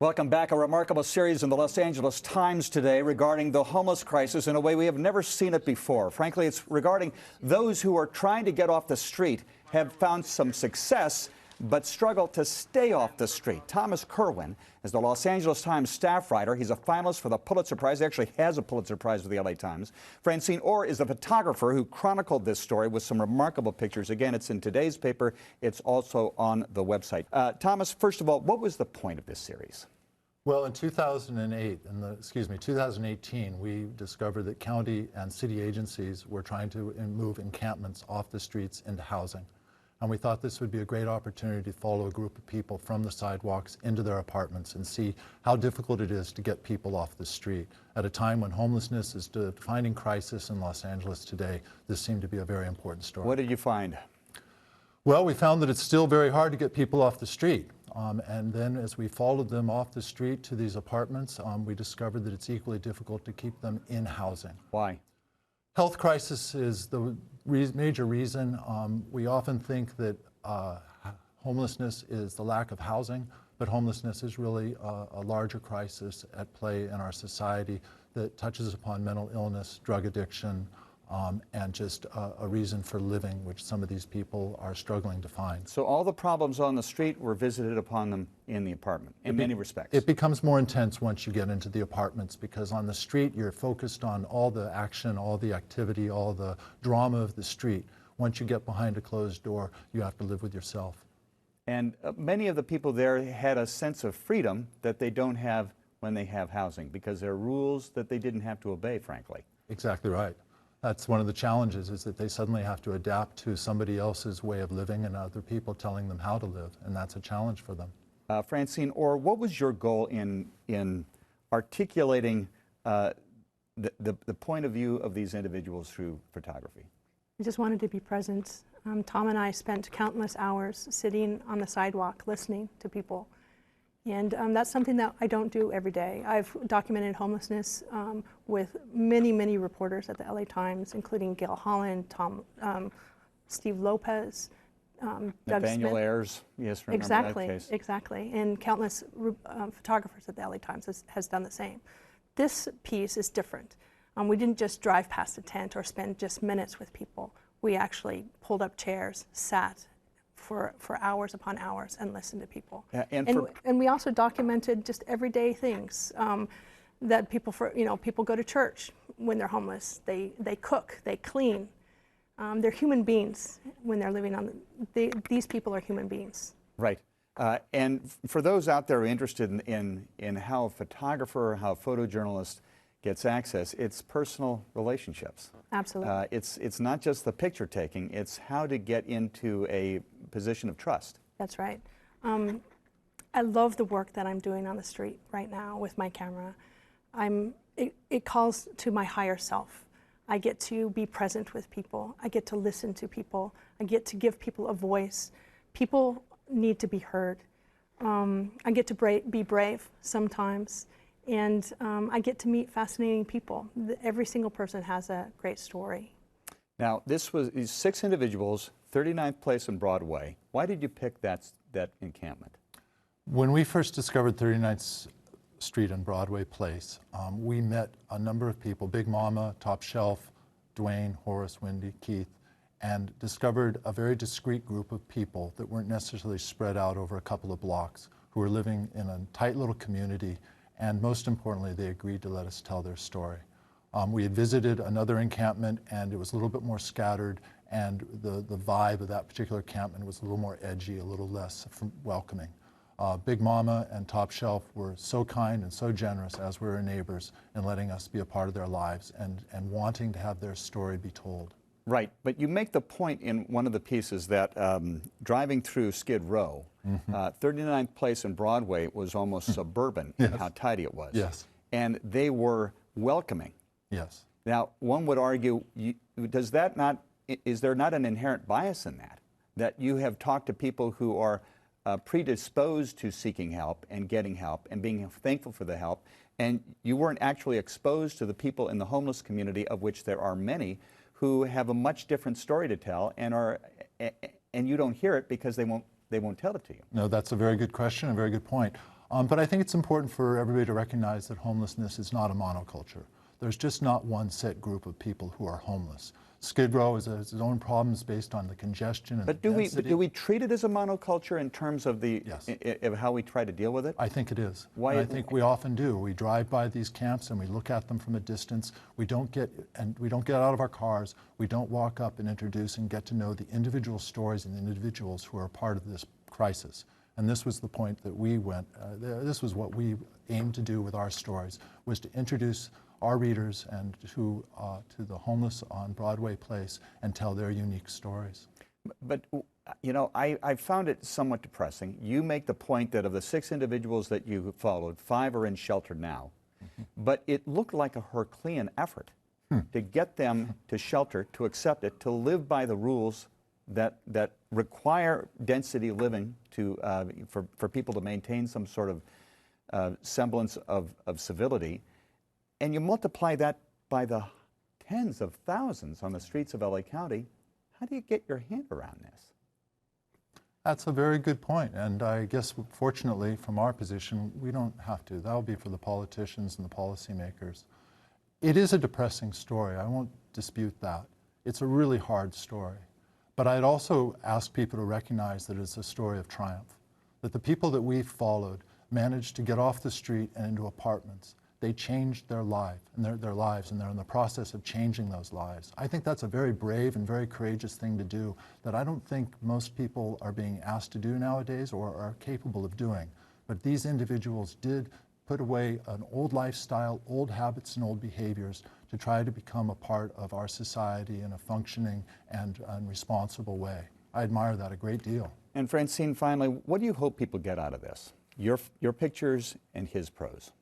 Welcome back. A remarkable series in the Los Angeles Times today regarding the homeless crisis in a way we have never seen it before. Frankly, it's regarding those who are trying to get off the street, have found some success, but struggle to stay off the street. Thomas Curwen is the Los Angeles Times staff writer. He's a finalist for the Pulitzer Prize. He actually has a Pulitzer Prize with the LA Times. Francine Orr is the photographer who chronicled this story with some remarkable pictures. Again, it's in today's paper. It's also on the website. Thomas, first of all, what was the point of this series? Well, in 2018, we discovered that county and city agencies were trying to move encampments off the streets into housing. And we thought this would be a great opportunity to follow a group of people from the sidewalks into their apartments and see how difficult it is to get people off the street. At a time when homelessness is a defining crisis in Los Angeles today, this seemed to be a very important story. What did you find? Well, we found that it's still very hard to get people off the street. And then as we followed them off the street to these apartments, we discovered that it's equally difficult to keep them in housing. Why? Health crisis is the major reason. We often think that homelessness is the lack of housing, but homelessness is really a larger crisis at play in our society that touches upon mental illness, drug addiction, and just a reason for living, which some of these people are struggling to find. So all the problems on the street were visited upon them in the apartment, in many respects. It becomes more intense once you get into the apartments, because on the street you're focused on all the action, all the activity, all the drama of the street. Once you get behind a closed door, you have to live with yourself. And many of the people there had a sense of freedom that they don't have when they have housing, because there are rules that they didn't have to obey, frankly. Exactly right. That's one of the challenges, is that they suddenly have to adapt to somebody else's way of living and other people telling them how to live, and that's a challenge for them. Francine Orr, what was your goal in articulating the point of view of these individuals through photography? I just wanted to be present. Tom and I spent countless hours sitting on the sidewalk listening to people. And that's something that I don't do every day. I've documented homelessness with many, many reporters at the LA Times, including Gail Holland, Steve Lopez, Doug Nathaniel Smith. Ayers, yes, remember exactly, that case. Exactly, and countless photographers at the LA Times has done the same. This piece is different. We didn't just drive past a tent or spend just minutes with people. We actually pulled up chairs, sat for hours upon hours and listen to people. And we also documented just everyday things that people, people go to church when they're homeless. They cook, they clean. They're human beings when they're living on these people are human beings. Right. And for those out there interested in how a photographer, how a photojournalist gets access, it's personal relationships. Absolutely. It's not just the picture taking, it's how to get into a position of trust. That's right. I love the work that I'm doing on the street right now with my camera. It calls to my higher self. I get to be present with people. I get to listen to people. I get to give people a voice. People need to be heard. I get to be brave sometimes. And I get to meet fascinating people. Every single person has a great story. Now, this was 6 individuals, 39th place in Broadway. Why did you pick that encampment? When we first discovered 39th Street and Broadway Place, we met a number of people, Big Mama, Top Shelf, Dwayne, Horace, Wendy, Keith, and discovered a very discrete group of people that weren't necessarily spread out over a couple of blocks, who were living in a tight little community. And most importantly, they agreed to let us tell their story. We had visited another encampment, and it was a little bit more scattered, and the vibe of that particular encampment was a little more edgy, a little less welcoming. Big Mama and Top Shelf were so kind and so generous, as were our neighbors, in letting us be a part of their lives and wanting to have their story be told. Right, but you make the point in one of the pieces that driving through Skid Row, 39th place in Broadway was almost suburban in how tidy it was. Yes. And they were welcoming. Yes. Now, one would argue, is there not an inherent bias in that? That you have talked to people who are predisposed to seeking help and getting help and being thankful for the help, and you weren't actually exposed to the people in the homeless community, of which there are many, who have a much different story to tell and you don't hear it because they won't tell it to you. No, that's a very good question, a very good point. But I think it's important for everybody to recognize that homelessness is not a monoculture. There's just not one set group of people who are homeless. Skid Row has its own problems based on the congestion and but the do density. do we treat it as a monoculture in terms of the Yes. of how we try to deal with it? I think it is. Why? And I think we often do. We drive by these camps and we look at them from a distance. We don't get out of our cars. We don't walk up and introduce and get to know the individual stories and the individuals who are part of this crisis. And this was the point that we went. This was what we aimed to do with our stories, was to introduce our readers and to the homeless on Broadway Place and tell their unique stories. But, you know, I found it somewhat depressing. You make the point that of the 6 individuals that you followed, 5 are in shelter now. But it looked like a Herculean effort to get them to shelter, to accept it, to live by the rules that require density living for people to maintain some sort of semblance of civility. And you multiply that by the tens of thousands on the streets of LA County. How do you get your hand around this? That's a very good point. And I guess, fortunately, from our position, we don't have to. That'll be for the politicians and the policymakers. It is a depressing story. I won't dispute that. It's a really hard story. But I'd also ask people to recognize that it's a story of triumph, that the people that we've followed managed to get off the street and into apartments. They changed their life and their lives, and they're in the process of changing those lives. I think that's a very brave and very courageous thing to do that I don't think most people are being asked to do nowadays or are capable of doing. But these individuals did put away an old lifestyle, old habits and old behaviors to try to become a part of our society in a functioning and responsible way. I admire that a great deal. And Francine, finally, what do you hope people get out of this? Your pictures and his prose.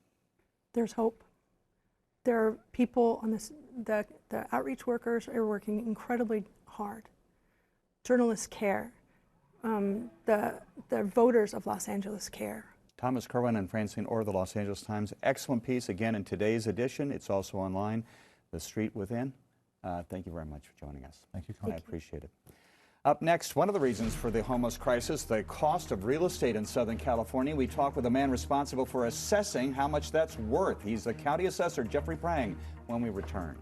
There's hope. There are people on this, the outreach workers are working incredibly hard. Journalists care. The voters of Los Angeles care. Thomas Curwen and Francine Orr, the Los Angeles Times. Excellent piece again in today's edition. It's also online, The Street Within. Thank you very much for joining us. Thank you, Conan. I appreciate it. Up next, one of the reasons for the homeless crisis, the cost of real estate in Southern California. We talk with a man responsible for assessing how much that's worth. He's the county assessor, Jeffrey Prang, when we return.